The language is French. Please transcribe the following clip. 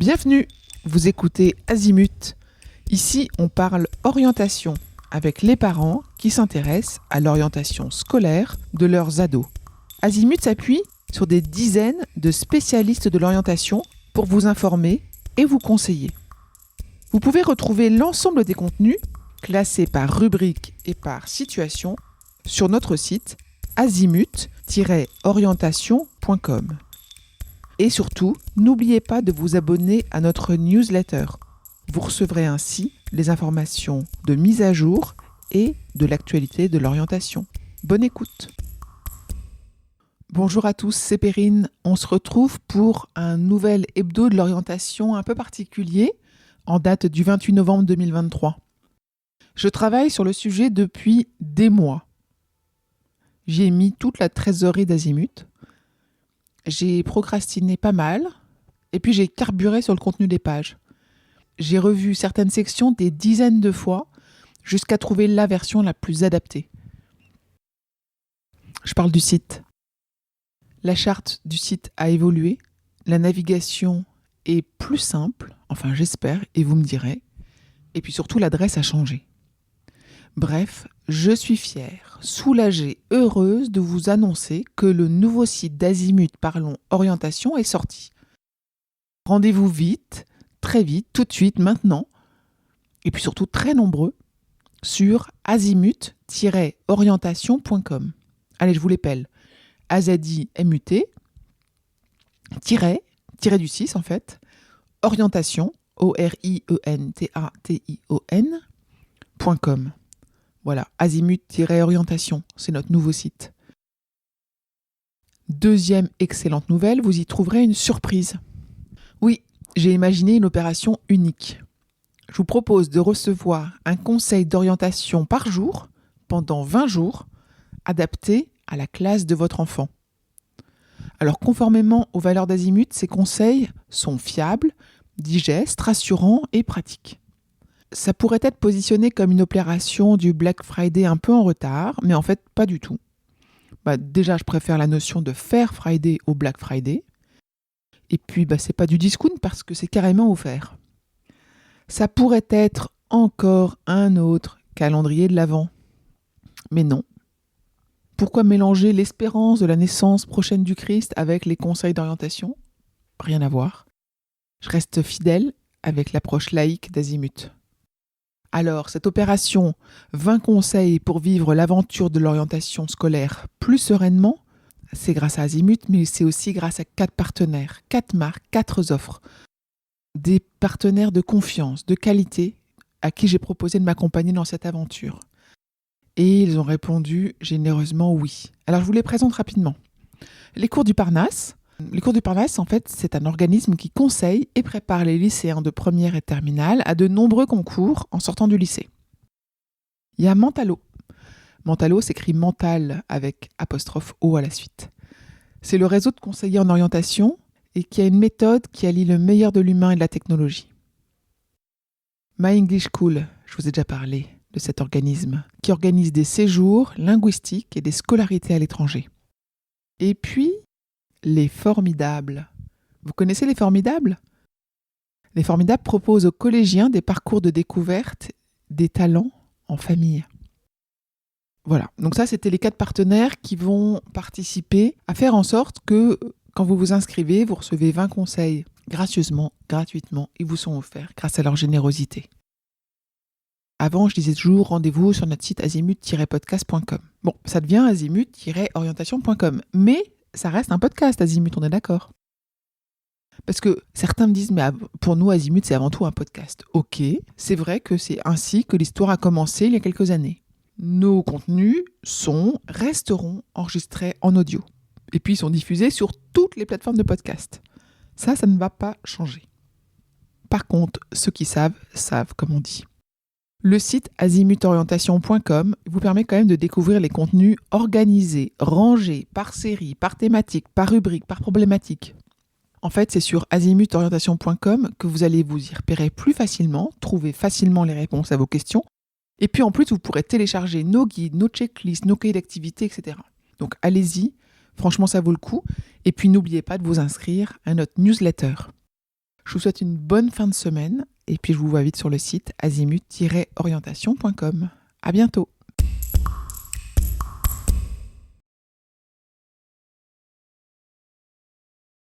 Bienvenue, vous écoutez Azimut. Ici, on parle orientation avec les parents qui s'intéressent à l'orientation scolaire de leurs ados. Azimut s'appuie sur des dizaines de spécialistes de l'orientation pour vous informer et vous conseiller. Vous pouvez retrouver l'ensemble des contenus classés par rubrique et par situation sur notre site azimut-orientation.com. Et surtout, n'oubliez pas de vous abonner à notre newsletter. Vous recevrez ainsi les informations de mise à jour et de l'actualité de l'orientation. Bonne écoute. Bonjour à tous, c'est Perrine. On se retrouve pour un nouvel hebdo de l'orientation un peu particulier en date du 28 novembre 2023. Je travaille sur le sujet depuis des mois. J'y ai mis toute la trésorerie d'Azimut. J'ai procrastiné pas mal et puis j'ai carburé sur le contenu des pages. J'ai revu certaines sections des dizaines de fois jusqu'à trouver la version la plus adaptée. Je parle du site. La charte du site a évolué, la navigation est plus simple, enfin j'espère, et vous me direz, et puis surtout l'adresse a changé. Bref, je suis fière, soulagée, heureuse de vous annoncer que le nouveau site d'Azimut Parlons Orientation est sorti. Rendez-vous vite, très vite, tout de suite, maintenant, et puis surtout très nombreux, sur azimut-orientation.com. Allez, je vous l'épelle. azimut, tiré du 6 en fait, orientation, orientation.com. Voilà, azimut-orientation, c'est notre nouveau site. Deuxième excellente nouvelle, vous y trouverez une surprise. Oui, j'ai imaginé une opération unique. Je vous propose de recevoir un conseil d'orientation par jour, pendant 20 jours, adapté à la classe de votre enfant. Alors, conformément aux valeurs d'Azimut, ces conseils sont fiables, digestes, rassurants et pratiques. Ça pourrait être positionné comme une opération du Black Friday un peu en retard, mais en fait, pas du tout. Déjà, je préfère la notion de Fair Friday au Black Friday. Et puis, c'est pas du discount parce que c'est carrément offert. Ça pourrait être encore un autre calendrier de l'Avent. Mais non. Pourquoi mélanger l'espérance de la naissance prochaine du Christ avec les conseils d'orientation ? Rien à voir. Je reste fidèle avec l'approche laïque d'Azimut. Alors, cette opération 20 conseils pour vivre l'aventure de l'orientation scolaire plus sereinement, c'est grâce à Azimut, mais c'est aussi grâce à 4 partenaires, 4 marques, 4 offres. Des partenaires de confiance, de qualité, à qui j'ai proposé de m'accompagner dans cette aventure. Et ils ont répondu généreusement oui. Alors, je vous les présente rapidement. Les cours du Parnasse. Les cours du Parnasse, en fait, c'est un organisme qui conseille et prépare les lycéens de première et terminale à de nombreux concours en sortant du lycée. Il y a Mentalo. Mentalo s'écrit mental avec apostrophe O à la suite. C'est le réseau de conseillers en orientation et qui a une méthode qui allie le meilleur de l'humain et de la technologie. My English School, je vous ai déjà parlé de cet organisme, qui organise des séjours linguistiques et des scolarités à l'étranger. Et puis, les Formidables. Vous connaissez les Formidables ? Les Formidables proposent aux collégiens des parcours de découverte des talents en famille. Voilà, donc ça c'était les 4 partenaires qui vont participer à faire en sorte que quand vous vous inscrivez, vous recevez 20 conseils gracieusement, gratuitement, et vous sont offerts grâce à leur générosité. Avant, je disais toujours rendez-vous sur notre site azimut-podcast.com. Bon, ça devient azimut-orientation.com, mais ça reste un podcast, Azimut, on est d'accord. Parce que certains me disent, mais pour nous, Azimut, c'est avant tout un podcast. Ok, c'est vrai que c'est ainsi que l'histoire a commencé il y a quelques années. Nos contenus resteront enregistrés en audio. Et puis, ils sont diffusés sur toutes les plateformes de podcast. Ça ne va pas changer. Par contre, ceux qui savent, comme on dit. Le site azimut-orientation.com vous permet quand même de découvrir les contenus organisés, rangés, par série, par thématique, par rubrique, par problématique. En fait, c'est sur azimut-orientation.com que vous allez vous y repérer plus facilement, trouver facilement les réponses à vos questions. Et puis en plus, vous pourrez télécharger nos guides, nos checklists, nos cahiers d'activité, etc. Donc allez-y, franchement ça vaut le coup. Et puis n'oubliez pas de vous inscrire à notre newsletter. Je vous souhaite une bonne fin de semaine et puis je vous vois vite sur le site azimut-orientation.com. À bientôt.